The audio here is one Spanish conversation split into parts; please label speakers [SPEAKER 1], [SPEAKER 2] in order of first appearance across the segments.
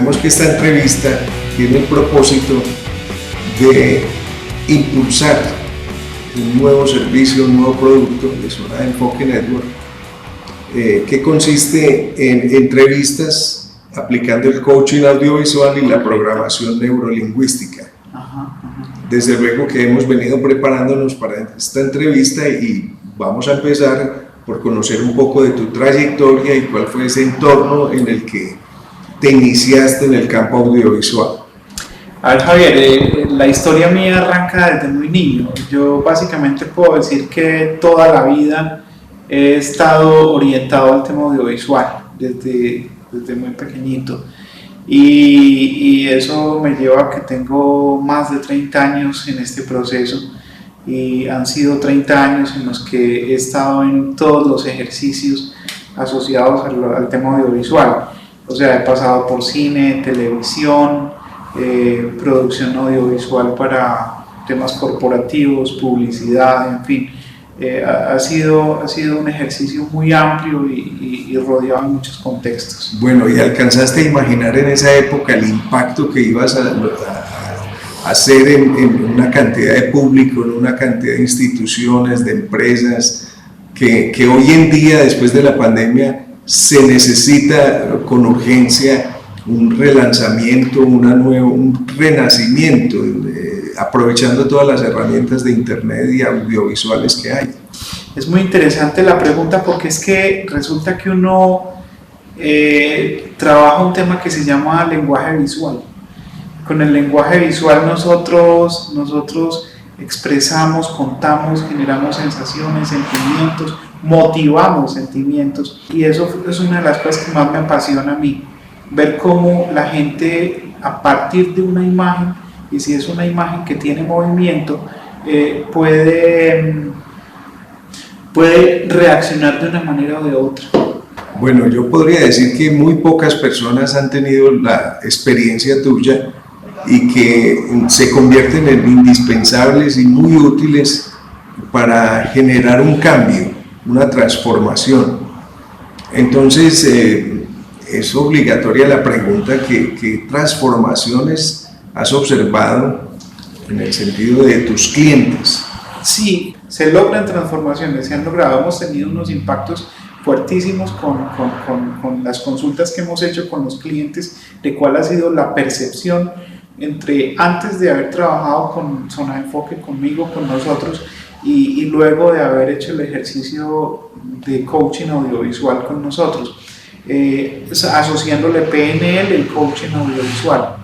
[SPEAKER 1] recordemos que esta entrevista tiene el propósito de impulsar un nuevo servicio, un nuevo producto de Zona de Enfoque Network, que consiste en entrevistas aplicando el coaching audiovisual y la programación neurolingüística. Desde luego que hemos venido preparándonos para esta entrevista y vamos a empezar por conocer un poco de tu trayectoria y cuál fue ese entorno en el que te iniciaste en el campo audiovisual.
[SPEAKER 2] A ver, Javier, la historia mía arranca desde muy niño. Yo básicamente puedo decir que toda la vida he estado orientado al tema audiovisual desde muy pequeñito. Y eso me lleva a que tengo más de 30 años en este proceso, y han sido 30 años en los que he estado en todos los ejercicios asociados al tema audiovisual. O sea, he pasado por cine, televisión, producción audiovisual para temas corporativos, publicidad, en fin. Ha sido un ejercicio muy amplio y rodeado de muchos contextos.
[SPEAKER 1] Bueno, ¿y alcanzaste a imaginar en esa época el impacto que ibas a hacer en una cantidad de público, en una cantidad de instituciones, de empresas, que hoy en día, después de la pandemia, se necesita con urgencia un relanzamiento, un renacimiento, aprovechando todas las herramientas de internet y audiovisuales que hay?
[SPEAKER 2] Es muy interesante la pregunta, porque es que resulta que uno trabaja un tema que se llama lenguaje visual. Con el lenguaje visual nosotros expresamos, contamos, generamos sensaciones, sentimientos, motivamos sentimientos, y eso es una de las cosas que más me apasiona a mí, ver cómo la gente, a partir de una imagen, y si es una imagen que tiene movimiento, puede reaccionar de una manera o de otra.
[SPEAKER 1] Bueno, yo podría decir que muy pocas personas han tenido la experiencia tuya y que se convierten en indispensables y muy útiles para generar un cambio, una transformación. Entonces, es obligatoria la pregunta: ¿qué transformaciones has observado en el sentido de tus clientes?
[SPEAKER 2] Sí, se logran transformaciones, se han logrado. Hemos tenido unos impactos fuertísimos con las consultas que hemos hecho con los clientes, de cuál ha sido la percepción entre antes de haber trabajado con Zona de Enfoque, conmigo, con nosotros, y luego de haber hecho el ejercicio de coaching audiovisual con nosotros, asociándole PNL, el coaching audiovisual.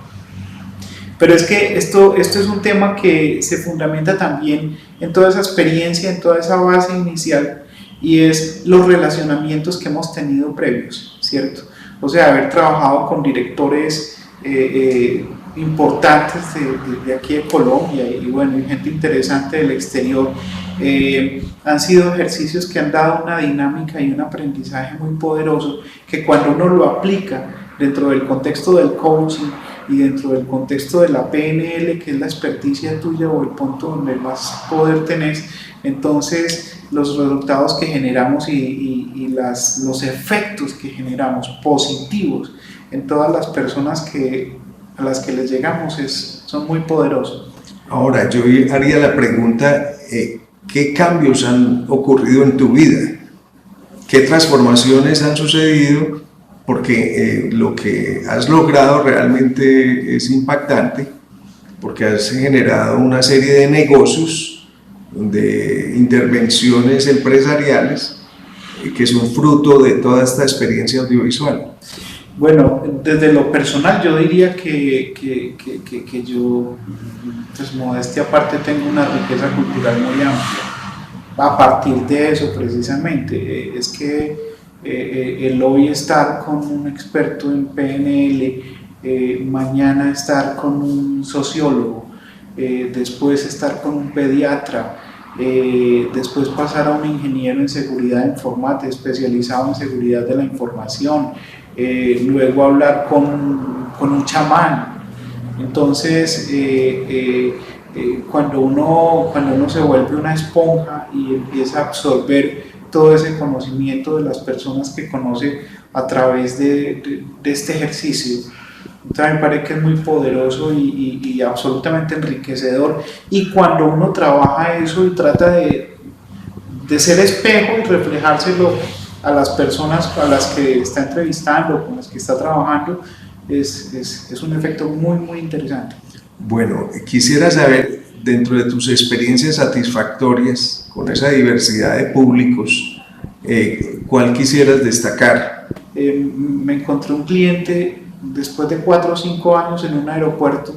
[SPEAKER 2] Pero es que esto es un tema que se fundamenta también en toda esa experiencia, en toda esa base inicial, y es los relacionamientos que hemos tenido previos, ¿cierto? O sea, haber trabajado con directores importantes de aquí de Colombia, y bueno, y gente interesante del exterior, han sido ejercicios que han dado una dinámica y un aprendizaje muy poderoso, que cuando uno lo aplica dentro del contexto del coaching y dentro del contexto de la PNL, que es la experticia tuya o el punto donde más poder tenés, entonces los resultados que generamos y los efectos que generamos positivos en todas las personas a las que les llegamos son muy poderosos.
[SPEAKER 1] Ahora, yo haría la pregunta: ¿qué cambios han ocurrido en tu vida? ¿Qué transformaciones han sucedido? Porque lo que has logrado realmente es impactante, porque has generado una serie de negocios, de intervenciones empresariales que son fruto de toda esta experiencia audiovisual.
[SPEAKER 2] Bueno, desde lo personal yo diría que yo, pues modestia aparte, tengo una riqueza cultural muy amplia. A partir de eso precisamente, es que el hoy estar con un experto en PNL, mañana estar con un sociólogo, después estar con un pediatra, después pasar a un ingeniero en seguridad informática especializado en seguridad de la información, luego hablar con un chamán. Entonces, cuando uno se vuelve una esponja y empieza a absorber todo ese conocimiento de las personas que conoce a través de este ejercicio, Entonces me parece que es muy poderoso y absolutamente enriquecedor. Y cuando uno trabaja eso y trata de ser espejo y reflejárselo a las personas a las que está entrevistando, con las que está trabajando, es un efecto muy interesante.
[SPEAKER 1] Bueno, quisiera saber, dentro de tus experiencias satisfactorias con esa diversidad de públicos, ¿cuál quisieras destacar?
[SPEAKER 2] Me encontré un cliente después de 4 o 5 años en un aeropuerto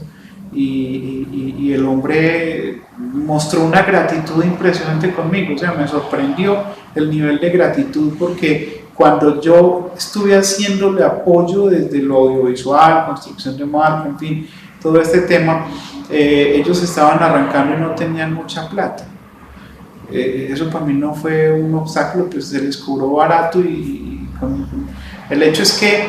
[SPEAKER 2] y el hombre mostró una gratitud impresionante conmigo, o sea, me sorprendió el nivel de gratitud, porque cuando yo estuve haciéndole apoyo desde lo audiovisual, construcción de marca, en fin, todo este tema, ellos estaban arrancando y no tenían mucha plata. Eso para mí no fue un obstáculo, pues se les cobró barato el hecho es que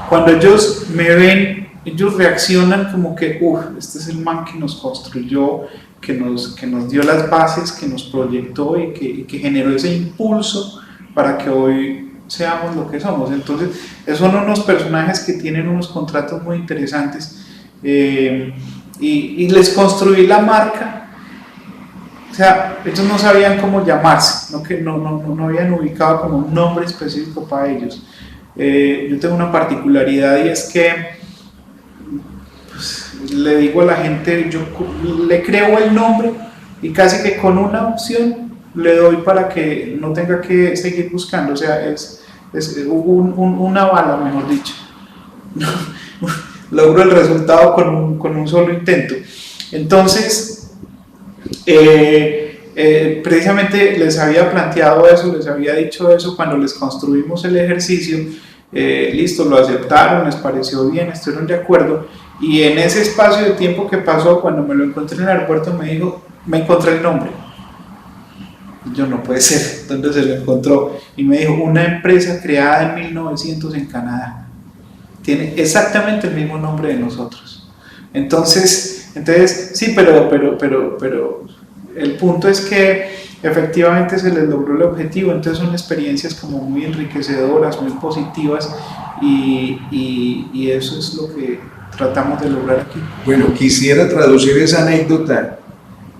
[SPEAKER 2] cuando ellos me ven, ellos reaccionan como que, este es el man que nos construyó, que nos dio las bases, que nos proyectó y que generó ese impulso para que hoy seamos lo que somos. Entonces, son unos personajes que tienen unos contratos muy interesantes, y les construí la marca. O sea, ellos no sabían cómo llamarse, no habían ubicado como un nombre específico para ellos. Yo tengo una particularidad, y es que pues, le digo a la gente, yo le creo el nombre y casi que con una opción le doy para que no tenga que seguir buscando. O sea, es una bala, mejor dicho. Logro el resultado con un solo intento. Entonces, precisamente les había planteado eso, les había dicho eso cuando les construimos el ejercicio. Listo, lo aceptaron, les pareció bien, estuvieron de acuerdo, y en ese espacio de tiempo que pasó, cuando me lo encontré en el aeropuerto, me dijo, me encontré el nombre. Yo, no puede ser, ¿dónde se lo encontró? Y me dijo, una empresa creada en 1900 en Canadá, tiene exactamente el mismo nombre de nosotros. Entonces sí, pero el punto es que efectivamente se les logró el objetivo. Entonces son experiencias como muy enriquecedoras, muy positivas, y eso es lo que tratamos de lograr aquí.
[SPEAKER 1] Bueno, quisiera traducir esa anécdota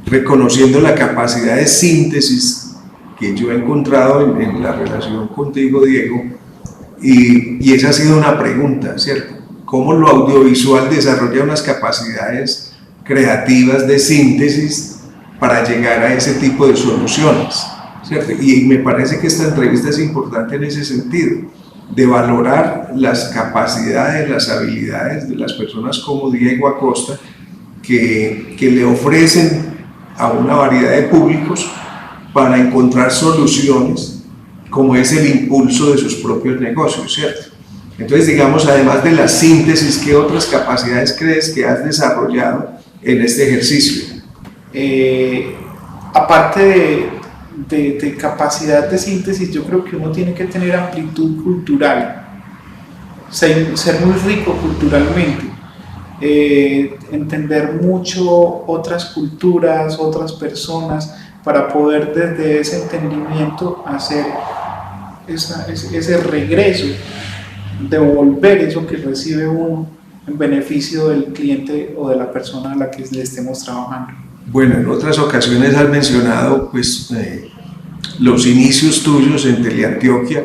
[SPEAKER 1] reconociendo la capacidad de síntesis que yo he encontrado en la relación contigo, Diego, y esa ha sido una pregunta, ¿cierto? ¿Cómo lo audiovisual desarrolla unas capacidades creativas de síntesis para llegar a ese tipo de soluciones, ¿cierto? Y me parece que esta entrevista es importante en ese sentido, de valorar las capacidades, las habilidades de las personas como Diego Acosta, que le ofrecen a una variedad de públicos para encontrar soluciones, como es el impulso de sus propios negocios, ¿cierto? Entonces, digamos, además de la síntesis, ¿qué otras capacidades crees que has desarrollado en este ejercicio?
[SPEAKER 2] Aparte de capacidad de síntesis, yo creo que uno tiene que tener amplitud cultural, ser muy rico culturalmente, entender mucho otras culturas, otras personas, para poder desde ese entendimiento hacer ese regreso, devolver eso que recibe uno en beneficio del cliente o de la persona a la que le estemos trabajando.
[SPEAKER 1] Bueno, en otras ocasiones has mencionado pues, los inicios tuyos en Teleantioquia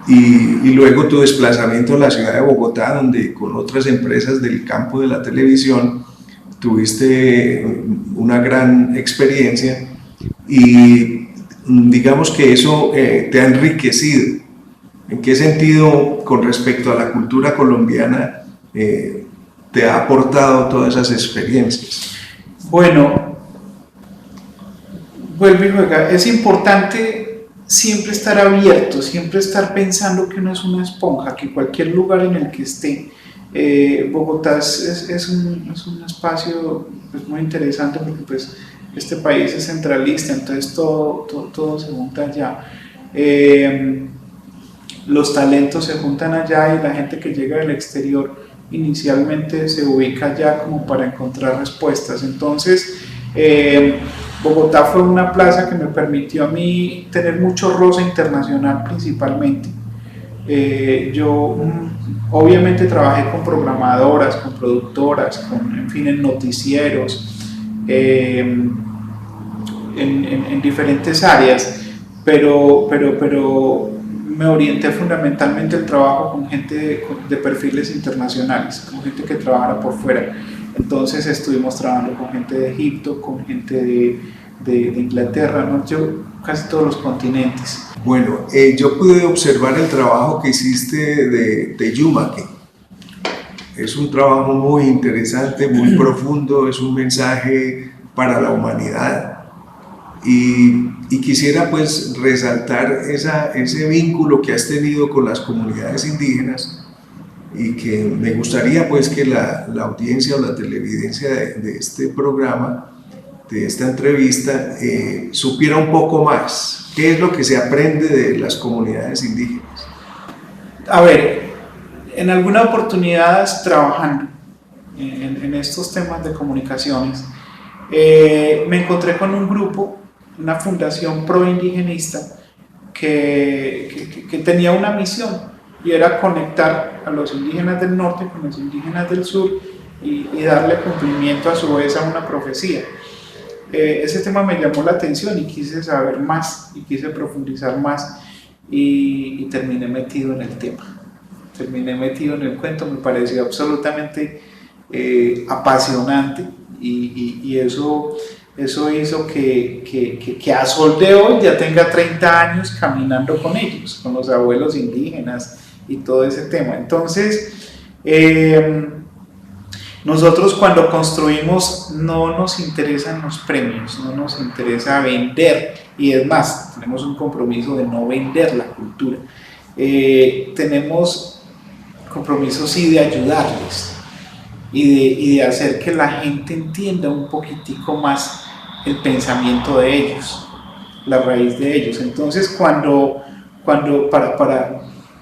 [SPEAKER 1] y luego tu desplazamiento a la ciudad de Bogotá, donde con otras empresas del campo de la televisión tuviste una gran experiencia, y digamos que eso te ha enriquecido. ¿En qué sentido, con respecto a la cultura colombiana, te ha aportado todas esas experiencias?
[SPEAKER 2] Bueno, vuelvo y juega. Es importante siempre estar abierto, siempre estar pensando que uno es una esponja, que cualquier lugar en el que esté. Bogotá es un espacio pues, muy interesante, porque pues, este país es centralista, entonces todo se junta allá. Los talentos se juntan allá, y la gente que llega del exterior inicialmente se ubica allá como para encontrar respuestas. Entonces, Bogotá fue una plaza que me permitió a mí tener mucho roce internacional principalmente. Yo obviamente trabajé con programadoras, con productoras, en fin, en noticieros, en diferentes áreas, pero me orienté fundamentalmente al trabajo con gente de perfiles internacionales, con gente que trabajara por fuera. Entonces estuvimos trabajando con gente de Egipto, con gente de Inglaterra, ¿no? Yo, casi todos los continentes.
[SPEAKER 1] Bueno, yo pude observar el trabajo que hiciste de Yumake. Es un trabajo muy interesante, muy profundo, es un mensaje para la humanidad. Y quisiera pues resaltar ese vínculo que has tenido con las comunidades indígenas, y que me gustaría pues que la audiencia o la televidencia de este programa, de esta entrevista, supiera un poco más. ¿Qué es lo que se aprende de las comunidades indígenas?
[SPEAKER 2] A ver, en alguna oportunidad trabajando en estos temas de comunicaciones, me encontré con un grupo, una fundación pro-indigenista que tenía una misión, y era conectar a los indígenas del norte con los indígenas del sur y darle cumplimiento a su vez a una profecía. Ese tema me llamó la atención y quise saber más y quise profundizar más, y terminé metido en el tema, terminé metido en el cuento. Me pareció absolutamente apasionante, y eso hizo que a sol de hoy ya tenga 30 años caminando con ellos, con los abuelos indígenas y todo ese tema. Entonces, nosotros cuando construimos no nos interesan los premios, no nos interesa vender, y es más, tenemos un compromiso de no vender la cultura. Tenemos compromiso sí de ayudarles y de hacer que la gente entienda un poquitico más el pensamiento de ellos, la raíz de ellos. Entonces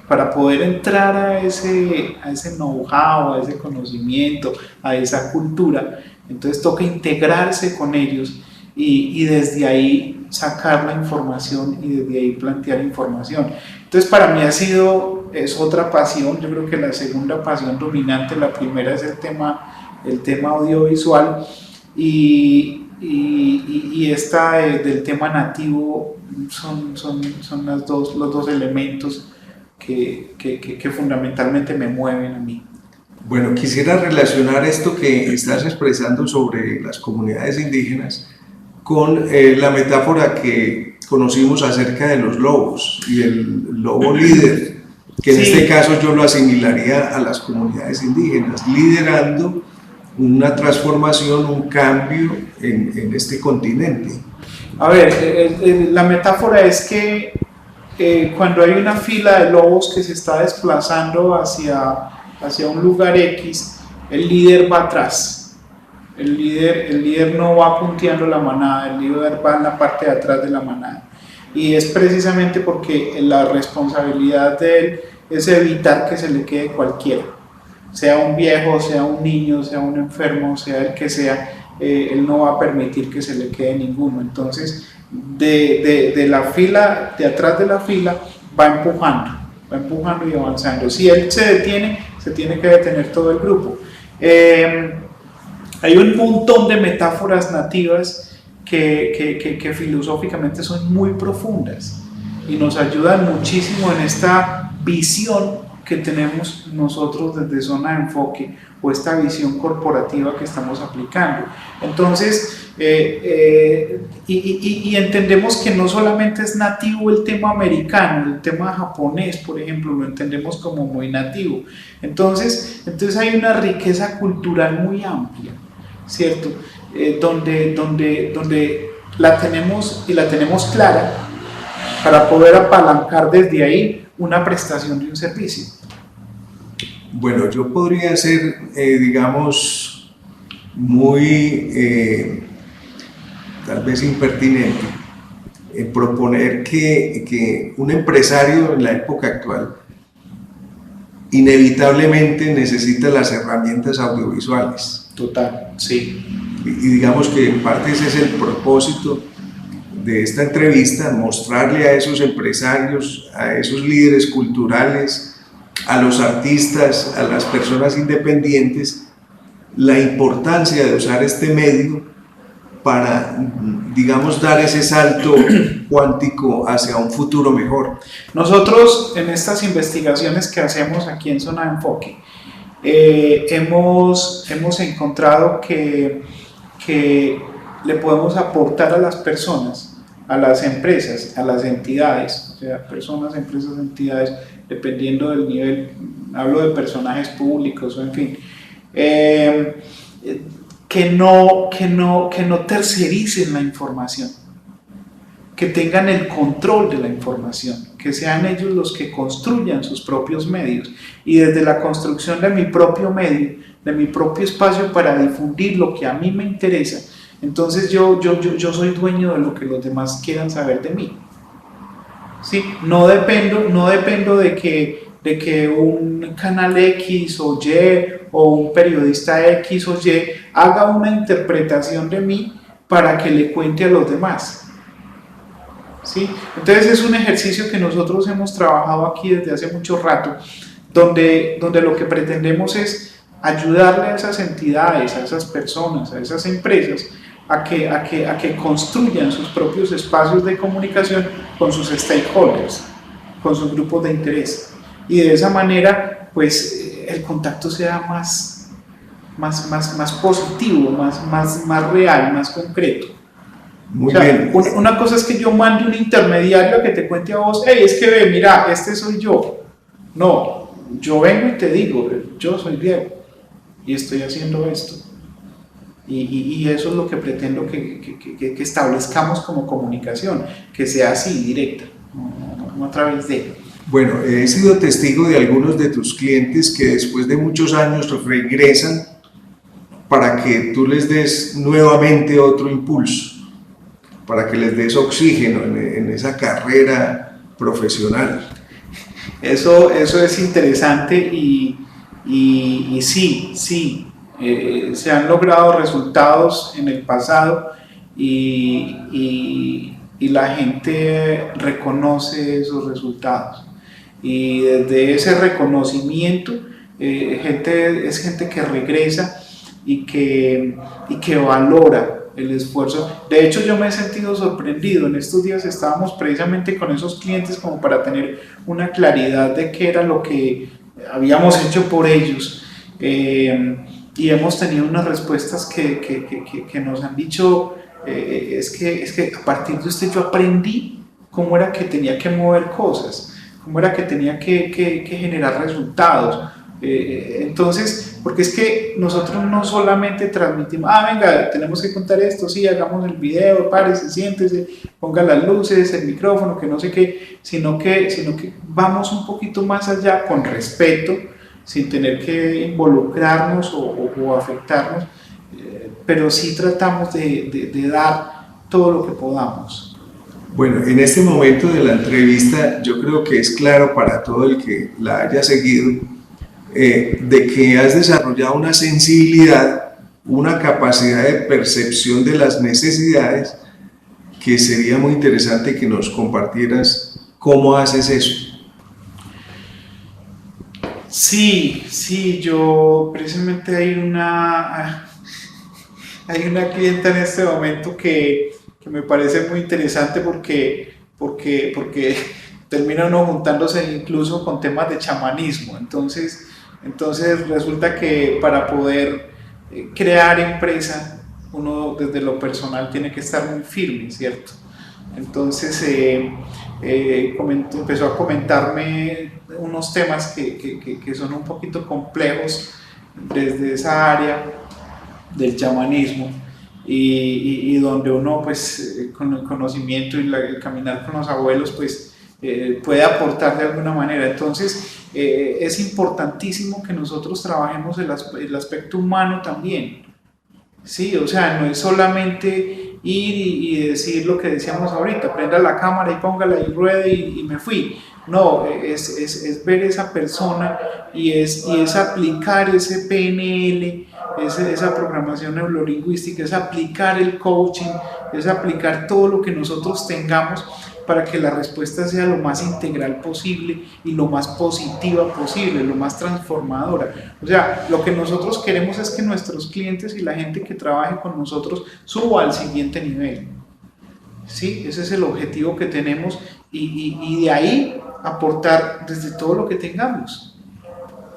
[SPEAKER 2] para poder entrar a ese know-how, a ese conocimiento, a esa cultura, entonces toca integrarse con ellos y desde ahí sacar la información y desde ahí plantear información. Entonces para mí es otra pasión. Yo creo que la segunda pasión dominante, la primera es el tema audiovisual, y esta del tema nativo son los dos elementos que fundamentalmente me mueven a mí.
[SPEAKER 1] Bueno, quisiera relacionar esto que estás expresando sobre las comunidades indígenas con la metáfora que conocimos acerca de los lobos y el lobo líder, que en este caso yo lo asimilaría a las comunidades indígenas, liderando una transformación, un cambio en este continente.
[SPEAKER 2] A ver, la metáfora es que cuando hay una fila de lobos que se está desplazando hacia un lugar X, el líder va atrás. El líder no va punteando la manada, el líder va en la parte de atrás de la manada. Y es precisamente porque la responsabilidad de él es evitar que se le quede cualquiera, sea un viejo, sea un niño, sea un enfermo, sea el que sea, él no va a permitir que se le quede ninguno. Entonces, de la fila, de atrás de la fila, va empujando y avanzando. Si él se detiene, se tiene que detener todo el grupo. Hay un montón de metáforas nativas que filosóficamente son muy profundas y nos ayudan muchísimo en esta visión que tenemos nosotros desde Zona de Enfoque, o esta visión corporativa que estamos aplicando. Entonces, y entendemos que no solamente es nativo el tema americano, el tema japonés, por ejemplo, lo entendemos como muy nativo. Entonces hay una riqueza cultural muy amplia, ¿cierto? Donde la tenemos, y la tenemos clara, para poder apalancar desde ahí una prestación de un servicio.
[SPEAKER 1] Bueno, yo podría ser, digamos, muy, tal vez impertinente, proponer que un empresario en la época actual inevitablemente necesita las herramientas audiovisuales.
[SPEAKER 2] Total, sí.
[SPEAKER 1] Y digamos que en parte ese es el propósito de esta entrevista, mostrarle a esos empresarios, a esos líderes culturales, a los artistas, a las personas independientes, la importancia de usar este medio para, digamos, dar ese salto cuántico hacia un futuro mejor.
[SPEAKER 2] Nosotros en estas investigaciones que hacemos aquí en Zona de Enfoque, hemos encontrado que le podemos aportar a las personas, a las empresas, a las entidades, o sea, personas, empresas, entidades, dependiendo del nivel, hablo de personajes públicos o en fin, que no tercericen la información, que tengan el control de la información, que sean ellos los que construyan sus propios medios y desde la construcción de mi propio medio, de mi propio espacio para difundir lo que a mí me interesa, entonces yo soy dueño de lo que los demás quieran saber de mí. ¿Sí? No dependo de que un canal X o Y o un periodista X o Y haga una interpretación de mí para que le cuente a los demás. ¿Sí? Entonces es un ejercicio que nosotros hemos trabajado aquí desde hace mucho rato, donde lo que pretendemos es ayudarle a esas entidades, a esas personas, a esas empresas, a que construyan sus propios espacios de comunicación con sus stakeholders, con sus grupos de interés. Y de esa manera, pues, el contacto sea más positivo, más real, más concreto.
[SPEAKER 1] Muy bien.
[SPEAKER 2] Una cosa es que yo mande un intermediario a que te cuente a vos, hey, es que ve, mira, este soy yo. No, yo vengo y te digo, yo soy Diego y estoy haciendo esto. Y eso es lo que pretendo que establezcamos como comunicación, que sea así, directa, no a través de...
[SPEAKER 1] Bueno, he sido testigo de algunos de tus clientes que después de muchos años regresan para que tú les des nuevamente otro impulso, para que les des oxígeno en esa carrera profesional.
[SPEAKER 2] Eso es interesante y sí, se han logrado resultados en el pasado y la gente reconoce esos resultados. Y desde ese reconocimiento, es gente que regresa y que valora el esfuerzo. De hecho, yo me he sentido sorprendido. En estos días estábamos precisamente con esos clientes como para tener una claridad de qué era lo que habíamos hecho por ellos. Y hemos tenido unas respuestas que nos han dicho, es que a partir de usted yo aprendí cómo era que tenía que mover cosas, cómo era que tenía que generar resultados. Entonces, porque es que nosotros no solamente transmitimos, venga, tenemos que contar esto, sí, hagamos el video, párese, siéntese, ponga las luces, el micrófono, que no sé qué, sino que vamos un poquito más allá con respeto, sin tener que involucrarnos o afectarnos, pero sí tratamos de dar todo lo que podamos.
[SPEAKER 1] Bueno, en este momento de la entrevista yo creo que es claro para todo el que la haya seguido de que has desarrollado una sensibilidad, una capacidad de percepción de las necesidades que sería muy interesante que nos compartieras cómo haces eso.
[SPEAKER 2] Sí, yo precisamente hay una clienta en este momento que me parece muy interesante porque termina uno juntándose incluso con temas de chamanismo. Entonces resulta que para poder crear empresa, uno desde lo personal tiene que estar muy firme, ¿cierto? Entonces empezó a comentarme unos temas que son un poquito complejos desde esa área del chamanismo y donde uno pues con el conocimiento y el caminar con los abuelos pues puede aportar de alguna manera. Entonces es importantísimo que nosotros trabajemos el aspecto humano también, ¿sí? O sea, no es solamente ir y decir lo que decíamos ahorita, prenda la cámara y póngala y ruede y me fui. No, es ver esa persona y es aplicar ese PNL, esa programación neurolingüística, es aplicar el coaching, es aplicar todo lo que nosotros tengamos para que la respuesta sea lo más integral posible y lo más positiva posible, lo más transformadora. O sea, lo que nosotros queremos es que nuestros clientes y la gente que trabaje con nosotros suba al siguiente nivel. ¿Sí? Ese es el objetivo que tenemos y de ahí aportar desde todo lo que tengamos.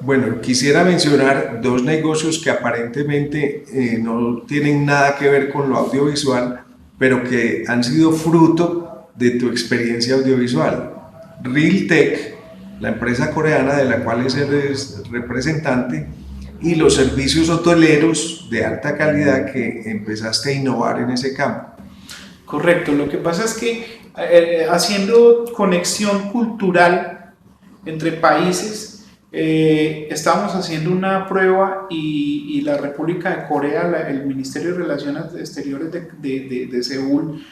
[SPEAKER 1] Bueno, quisiera mencionar dos negocios que aparentemente no tienen nada que ver con lo audiovisual, pero que han sido fruto de tu experiencia audiovisual. Realtek, la empresa coreana de la cual eres representante, y los servicios hoteleros de alta calidad que empezaste a innovar en ese campo.
[SPEAKER 2] Correcto, lo que pasa es que haciendo conexión cultural entre países, estábamos haciendo una prueba y la República de Corea, el Ministerio de Relaciones Exteriores de Seúl,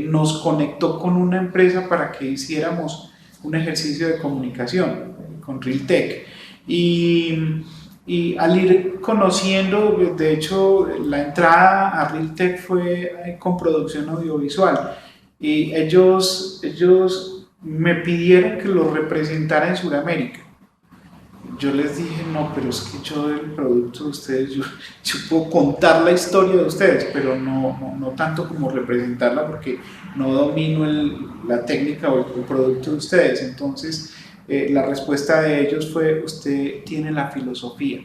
[SPEAKER 2] nos conectó con una empresa para que hiciéramos un ejercicio de comunicación con Realtek. Y al ir conociendo, de hecho, la entrada a Realtek fue con producción audiovisual. Y ellos me pidieron que los representara en Sudamérica. Yo les dije, no, pero es que yo del producto de ustedes, yo puedo contar la historia de ustedes, pero no tanto como representarla porque no domino la técnica o el producto de ustedes. Entonces, la respuesta de ellos fue, usted tiene la filosofía,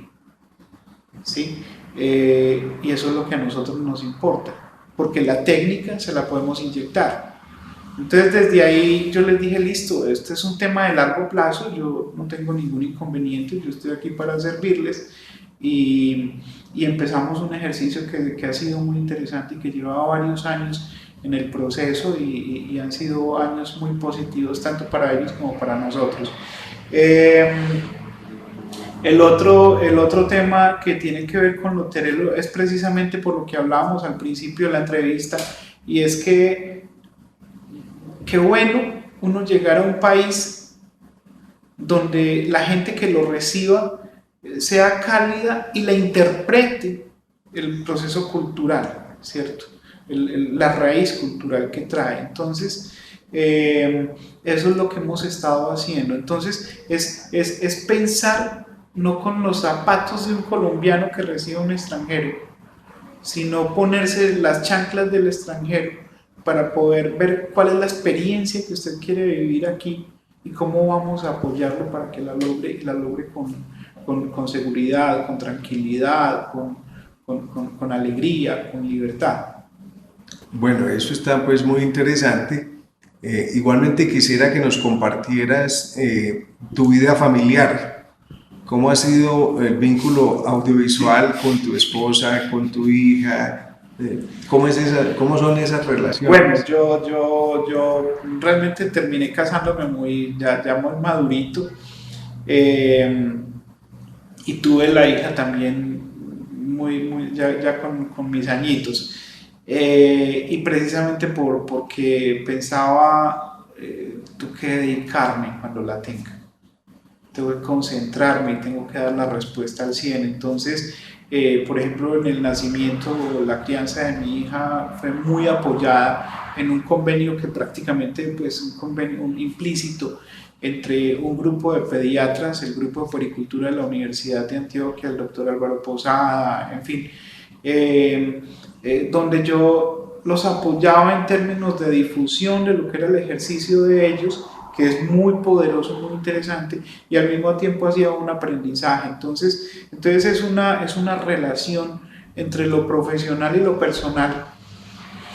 [SPEAKER 2] ¿sí? Y eso es lo que a nosotros nos importa, porque la técnica se la podemos inyectar. Entonces desde ahí yo les dije, listo, este es un tema de largo plazo, yo no tengo ningún inconveniente, yo estoy aquí para servirles y empezamos un ejercicio que ha sido muy interesante y que llevaba varios años en el proceso y han sido años muy positivos tanto para ellos como para nosotros. El otro tema que tiene que ver con lo hotelero es precisamente por lo que hablábamos al principio de la entrevista, y es que qué bueno uno llegar a un país donde la gente que lo reciba sea cálida y la interprete el proceso cultural, ¿cierto? La raíz cultural que trae. Entonces, eso es lo que hemos estado haciendo. Entonces, es pensar no con los zapatos de un colombiano que recibe a un extranjero, sino ponerse las chanclas del extranjero para poder ver cuál es la experiencia que usted quiere vivir aquí y cómo vamos a apoyarlo para que la logre con seguridad, con tranquilidad, con alegría, con libertad.
[SPEAKER 1] Bueno, eso está pues muy interesante. Igualmente quisiera que nos compartieras tu vida familiar. ¿Cómo ha sido el vínculo audiovisual con tu esposa, con tu hija? ¿Cómo son esas relaciones?
[SPEAKER 2] Bueno, yo realmente terminé casándome ya muy madurito, y tuve la hija también ya con mis añitos, y precisamente porque pensaba, tengo que dedicarme cuando la tenga, tengo que concentrarme y tengo que dar la respuesta al 100. Entonces, por ejemplo, en el nacimiento, la crianza de mi hija fue muy apoyada en un convenio que prácticamente, pues un convenio implícito entre un grupo de pediatras, el grupo de puericultura de la Universidad de Antioquia, el doctor Álvaro Posada, en fin, donde yo los apoyaba en términos de difusión de lo que era el ejercicio de ellos, que es muy poderoso, muy interesante, y al mismo tiempo hacía un aprendizaje. Entonces es una relación entre lo profesional y lo personal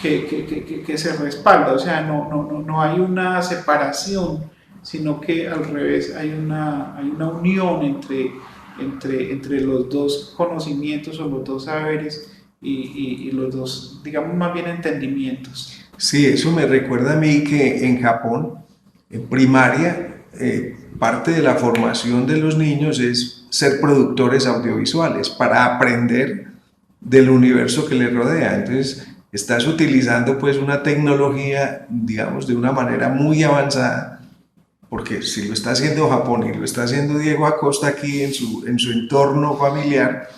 [SPEAKER 2] que se respalda. O sea, no hay una separación, sino que al revés hay una unión entre los dos conocimientos o los dos saberes y los dos, digamos, más bien entendimientos.
[SPEAKER 1] Sí, eso me recuerda a mí que en Japón, en primaria, parte de la formación de los niños es ser productores audiovisuales para aprender del universo que les rodea. Entonces, estás utilizando pues una tecnología, digamos, de una manera muy avanzada, porque si lo está haciendo Japón y lo está haciendo Diego Acosta aquí en su entorno familiar,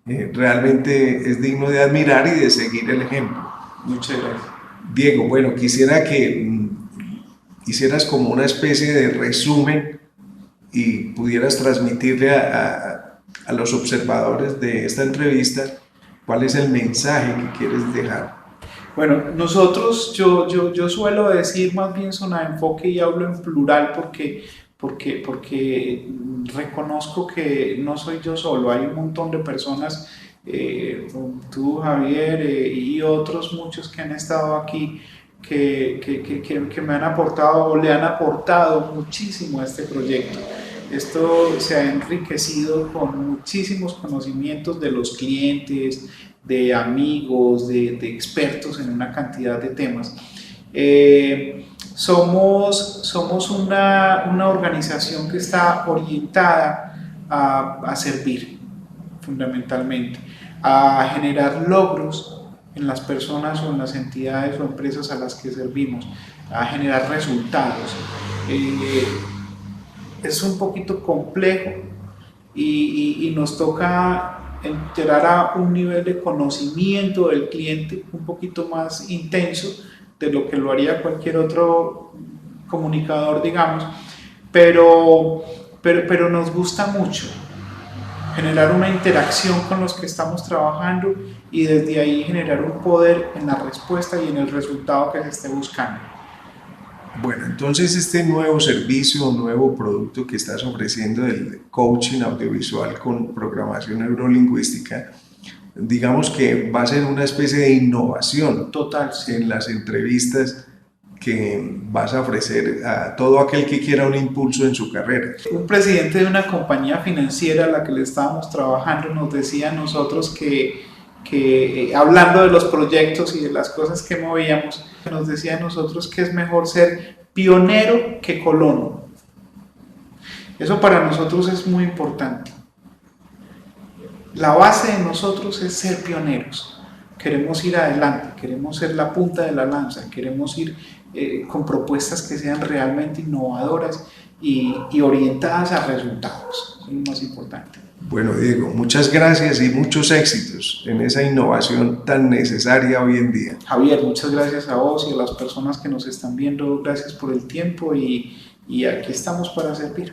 [SPEAKER 1] realmente es digno de admirar y de seguir el ejemplo.
[SPEAKER 2] Muchas gracias.
[SPEAKER 1] Diego, bueno, quisiera que hicieras como una especie de resumen y pudieras transmitirle a los observadores de esta entrevista cuál es el mensaje que quieres dejar.
[SPEAKER 2] Bueno, nosotros, yo suelo decir más bien zona de enfoque y hablo en plural porque reconozco que no soy yo solo, hay un montón de personas, tú Javier y otros muchos que han estado aquí que me han aportado o le han aportado muchísimo a este proyecto. Esto se ha enriquecido con muchísimos conocimientos de los clientes, de amigos, de expertos en una cantidad de temas. Somos una organización que está orientada a servir, fundamentalmente, a generar logros en las personas o en las entidades o empresas a las que servimos, a generar resultados. Es un poquito complejo y nos toca entrar a un nivel de conocimiento del cliente un poquito más intenso de lo que lo haría cualquier otro comunicador, digamos, pero nos gusta mucho generar una interacción con los que estamos trabajando y desde ahí generar un poder en la respuesta y en el resultado que se esté buscando.
[SPEAKER 1] Bueno, entonces este nuevo servicio, nuevo producto que estás ofreciendo del coaching audiovisual con programación neurolingüística, digamos que va a ser una especie de innovación
[SPEAKER 2] total, sí,
[SPEAKER 1] en las entrevistas que vas a ofrecer a todo aquel que quiera un impulso en su carrera.
[SPEAKER 2] Un presidente de una compañía financiera a la que le estábamos trabajando nos decía a nosotros que hablando de los proyectos y de las cosas que movíamos, nos decía a nosotros que es mejor ser pionero que colono. Eso para nosotros es muy importante. La base de nosotros es ser pioneros. Queremos ir adelante, queremos ser la punta de la lanza, queremos ir con propuestas que sean realmente innovadoras y orientadas a resultados. Eso es lo más importante.
[SPEAKER 1] Bueno, Diego, muchas gracias y muchos éxitos en esa innovación tan necesaria hoy en día.
[SPEAKER 2] Javier, muchas gracias a vos y a las personas que nos están viendo. Gracias por el tiempo y aquí estamos para servir.